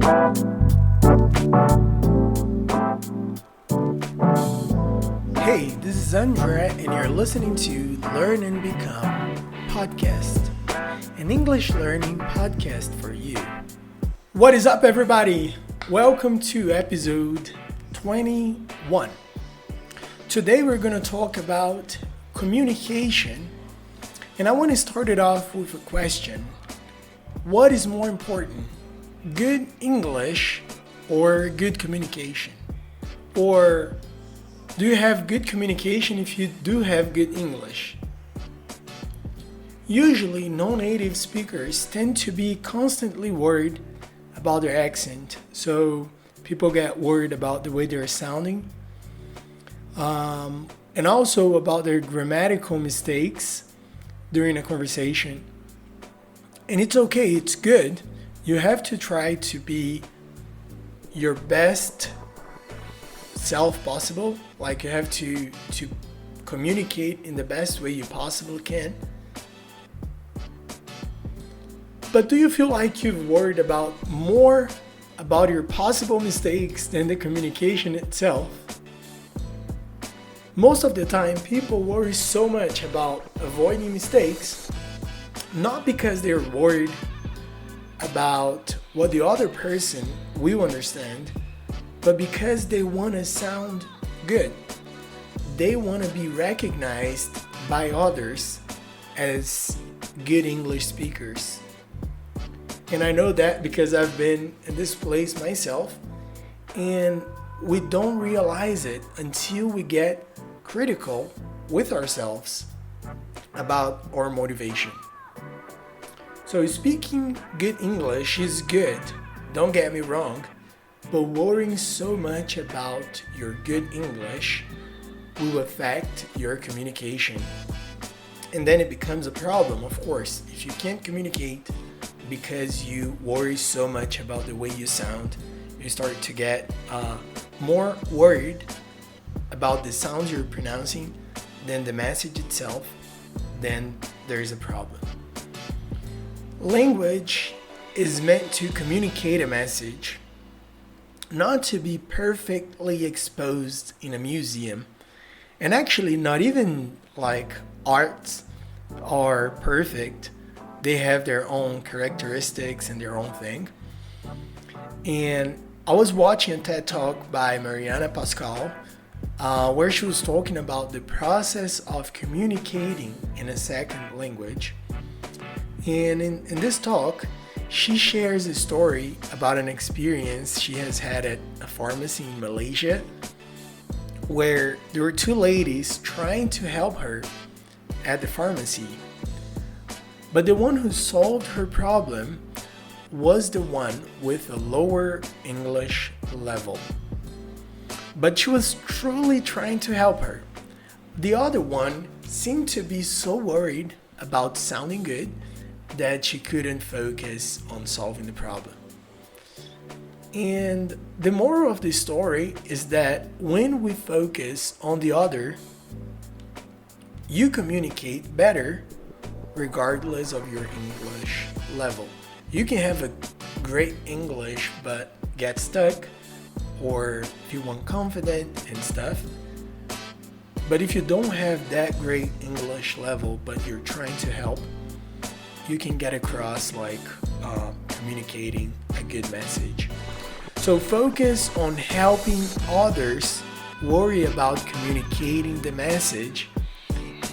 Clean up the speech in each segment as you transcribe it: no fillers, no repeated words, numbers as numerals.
Hey, this is Andrea, and you're listening to Learn and Become podcast, an English learning podcast for you. What is up, everybody? Welcome to episode 21. Today we're going to talk about communication, and I want to start it off with a question. What is more important, good English or good communication? Or do you have good communication if you do have good English? Usually, non-native speakers tend to be constantly worried about their accent. So people get worried about the way they're sounding. And also about their grammatical mistakes during a conversation. And it's okay, it's good. You have to try to be your best self possible. Like you have to communicate in the best way you possibly can. But do you feel like you've worried more about your possible mistakes than the communication itself? Most of the time, people worry so much about avoiding mistakes, not because they're worried about what the other person will understand, but because they want to sound good. They want to be recognized by others as good English speakers. And I know that because I've been in this place myself, and we don't realize it until we get critical with ourselves about our motivation. So speaking good English is good, don't get me wrong, but worrying so much about your good English will affect your communication. And then it becomes a problem, of course. If you can't communicate because you worry so much about the way you sound, you start to get more worried about the sounds you're pronouncing than the message itself, then there's a problem. Language is meant to communicate a message, not to be perfectly exposed in a museum. And actually, not even like arts are perfect. They have their own characteristics and their own thing. And I was watching a TED Talk by Mariana Pascal, where she was talking about the process of communicating in a second language. And in this talk, she shares a story about an experience she has had at a pharmacy in Malaysia, where there were two ladies trying to help her at the pharmacy. But the one who solved her problem was the one with a lower English level. But she was truly trying to help her. The other one seemed to be so worried about sounding good that she couldn't focus on solving the problem. And the moral of the story is that when we focus on the other, you communicate better regardless of your English level. You can have a great English but get stuck or feel unconfident and stuff. But if you don't have that great English level but you're trying to help, you can get across communicating a good message. So focus on helping others worry about communicating the message,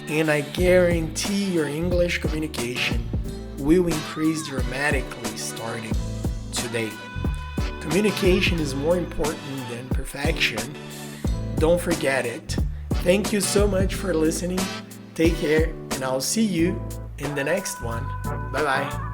and I guarantee your English communication will increase dramatically starting today. Communication is more important than perfection. Don't forget it. Thank you so much for listening. Take care, and I'll see you in the next one. Bye-bye.